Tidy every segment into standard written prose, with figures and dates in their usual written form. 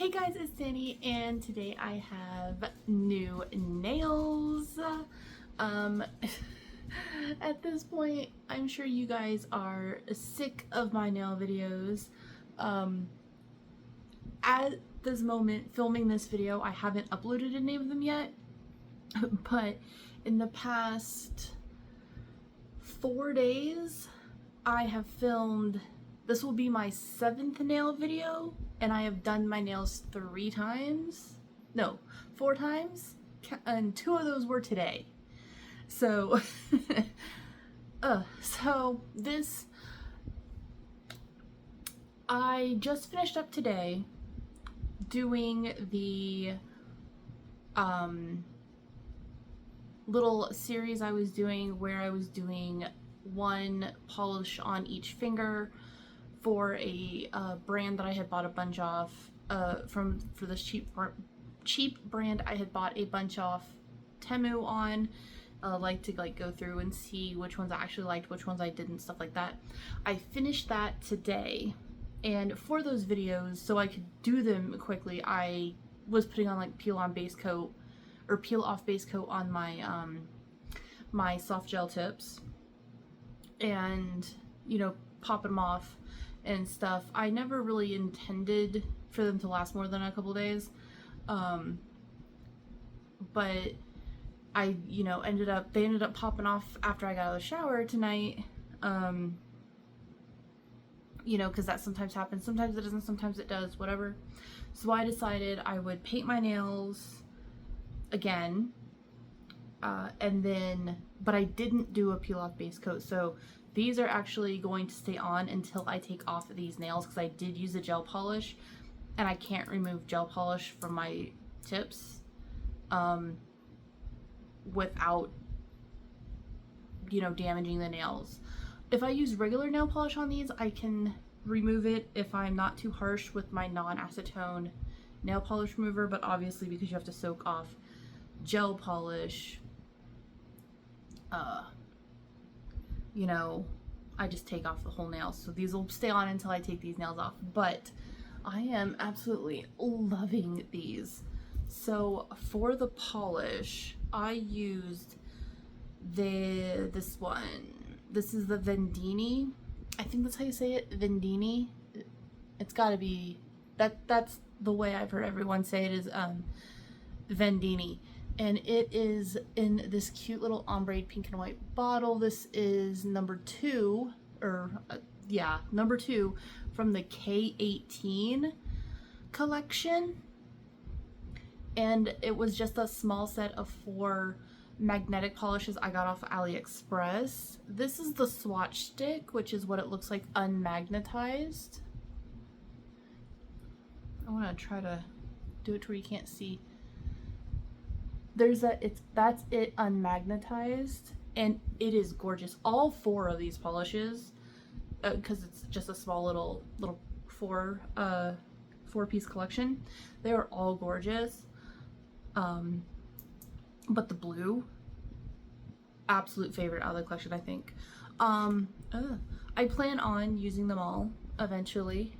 Hey guys, it's Danny, and today I have new nails. At this point, I'm sure you guys are sick of my nail videos. At this moment, filming this video, I haven't uploaded any of them yet, but in the past 4 days, I have filmed. This will be my 7th nail video, and I have done my nails 3 times. No, 4 times, and 2 of those were today. So, I just finished up today doing the little series I was doing where I was doing one polish on each finger for a brand that I had bought a bunch off for this cheap brand I had bought a bunch off Temu on. Like to go through and see which ones I actually liked, which ones I didn't, stuff like that. I finished that today, and for those videos, so I could do them quickly, I was putting on like peel off base coat on my my soft gel tips, and popping them off and stuff. I never really intended for them to last more than a couple days, but I they ended up popping off after I got out of the shower tonight, because that sometimes happens. Sometimes it doesn't, sometimes it does, whatever. So I decided I would paint my nails again, but I didn't do a peel off base coat. So these are actually going to stay on until I take off these nails, because I did use a gel polish, and I can't remove gel polish from my tips without damaging the nails. If I use regular nail polish on these, I can remove it if I'm not too harsh with my non-acetone nail polish remover, but obviously because you have to soak off gel polish, I just take off the whole nail. So these will stay on until I take these nails off, but I am absolutely loving these. So for the polish, I used this one. This is the vendeeni. I think that's how you say it, vendeeni. It's gotta be, that's the way I've heard everyone say it, is vendeeni. And it is in this cute little ombre pink and white bottle. This is number 2 from the K18 collection. And it was just a small set of 4 magnetic polishes I got off AliExpress. This is the swatch stick, which is what it looks like unmagnetized. I want to try to do it to where you can't see. That's it unmagnetized, and it is gorgeous. All 4 of these polishes, because it's just a small little 4-piece collection, they are all gorgeous. But the blue, absolute favorite out of the collection, I think. I plan on using them all eventually,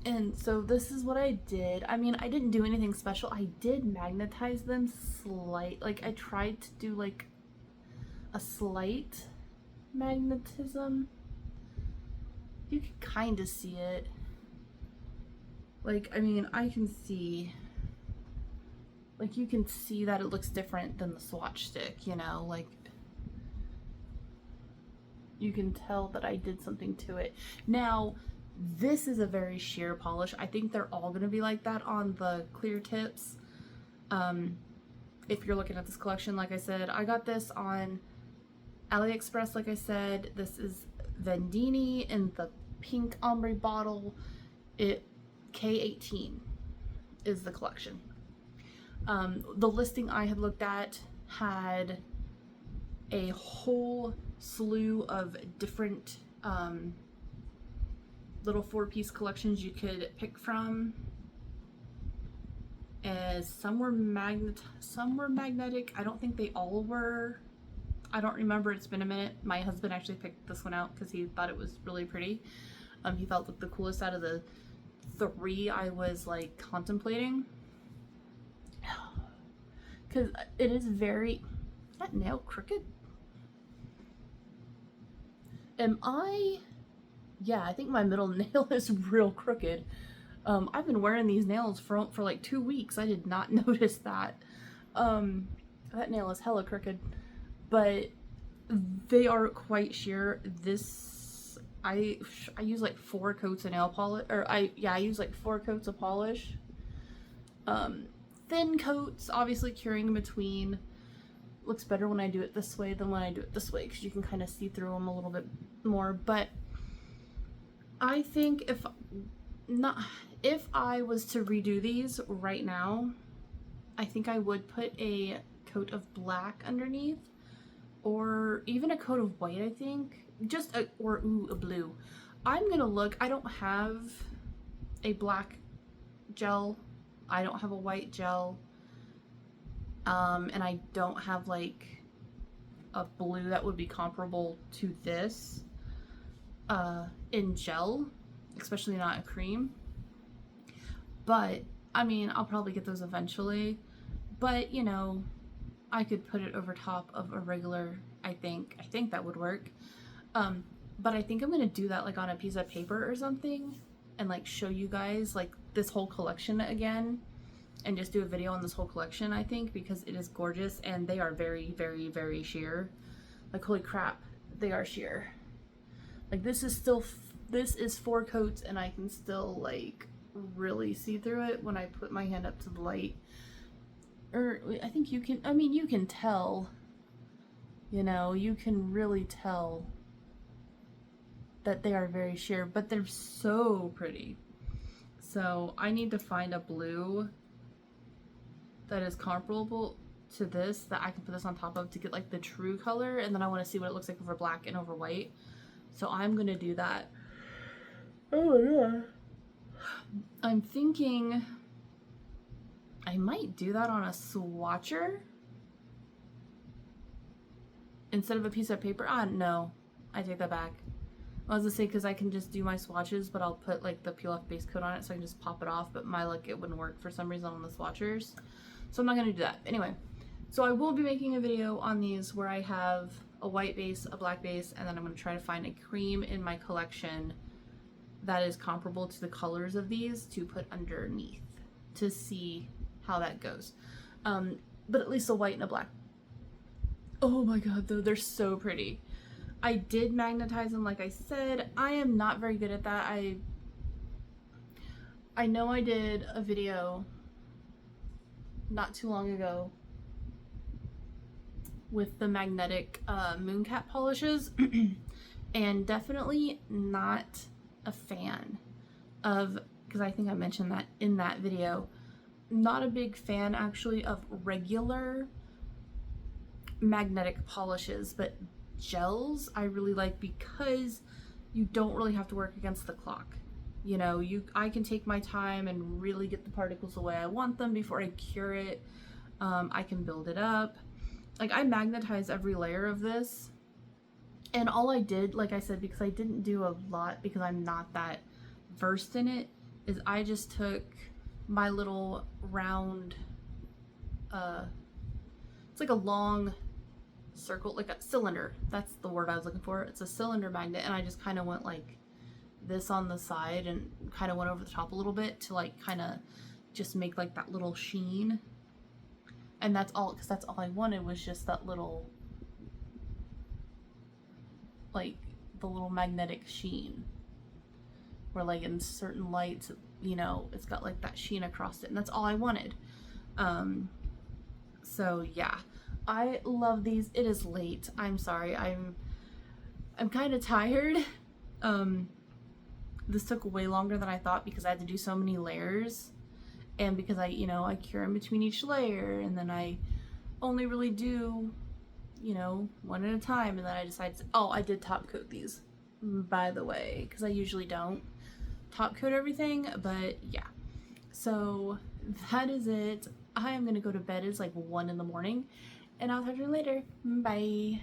and so this is what I did. I mean, I didn't do anything special. I did magnetize them I tried to do like a slight magnetism. You can kind of see it. I mean, I can see, you can see that it looks different than the swatch stick, you can tell that I did something to it. Now, this is a very sheer polish. I think they're all going to be like that on the clear tips. If you're looking at this collection, like I said, I got this on AliExpress, like I said. This is vendeeni in the pink ombre bottle. K18 is the collection. The listing I had looked at had a whole slew of different little 4-piece collections you could pick from. Some were magnetic. I don't think they all were. I don't remember. It's been a minute. My husband actually picked this one out because he thought it was really pretty. He felt like the coolest out of the 3 I was like contemplating. Because it is very... Is that nail crooked? Am I... Yeah, I think my middle nail is real crooked. I've been wearing these nails for like 2 weeks. I did not notice that. That nail is hella crooked. But they are quite sheer. This, I use like 4 coats of nail polish, or I use like 4 coats of polish. Thin coats, obviously curing in between. Looks better when I do it this way than when I do it this way, because you can kind of see through them a little bit more. But I think if I was to redo these right now, I think I would put a coat of black underneath, or even a coat of white. I think just a blue. I'm gonna look. I don't have a black gel. I don't have a white gel. And I don't have like a blue that would be comparable to this in gel, especially not a cream. But I mean, I'll probably get those eventually, but you know, I could put it over top of a regular. I think that would work. But I think I'm gonna do that like on a piece of paper or something, and like show you guys like this whole collection again, and just do a video on this whole collection, I think, because it is gorgeous and they are very, very, very sheer. Like, holy crap, they are sheer. Like, this is 4 coats and I can still like really see through it when I put my hand up to the light. Or I think you can, I mean, you can tell, you know, you can really tell that they are very sheer, but they're so pretty. So I need to find a blue that is comparable to this, that I can put this on top of to get like the true color, and then I want to see what it looks like over black and over white. So I'm gonna do that. Oh yeah. I'm thinking I might do that on a swatcher instead of a piece of paper. No, I take that back. I was gonna say, because I can just do my swatches, but I'll put like the peel off base coat on it so I can just pop it off, but my luck, it wouldn't work for some reason on the swatchers. So I'm not gonna do that. Anyway, so I will be making a video on these where I have a white base, a black base, and then I'm gonna try to find a cream in my collection that is comparable to the colors of these to put underneath to see how that goes. But at least a white and a black. Oh my god, though, they're so pretty. I did magnetize them, like I said. I am not very good at that. I know I did a video not too long ago with the magnetic mooncap polishes and definitely not a fan of, because I think I mentioned that in that video, not a big fan actually of regular magnetic polishes, but gels I really like because you don't really have to work against the clock. You know, I can take my time and really get the particles the way I want them before I cure it. I can build it up. Like, I magnetize every layer of this, and all I did, like I said, because I didn't do a lot because I'm not that versed in it, is I just took my little round, it's like a long circle, like a cylinder, that's the word I was looking for. It's a cylinder magnet, and I just kind of went like this on the side and kind of went over the top a little bit to like kind of just make like that little sheen. And that's all, because that's all I wanted, was just that little, like the little magnetic sheen where like in certain lights, you know, it's got like that sheen across it, and that's all I wanted. So yeah, I love these. It is late, I'm sorry, I'm kind of tired. This took way longer than I thought because I had to do so many layers, and because I cure in between each layer, and then I only really do, you know, one at a time, and then I decided to, oh, I did top coat these, by the way, because I usually don't top coat everything. But yeah, so that is it. I am gonna go to bed. It's like 1 in the morning, and I'll talk to you later. Bye.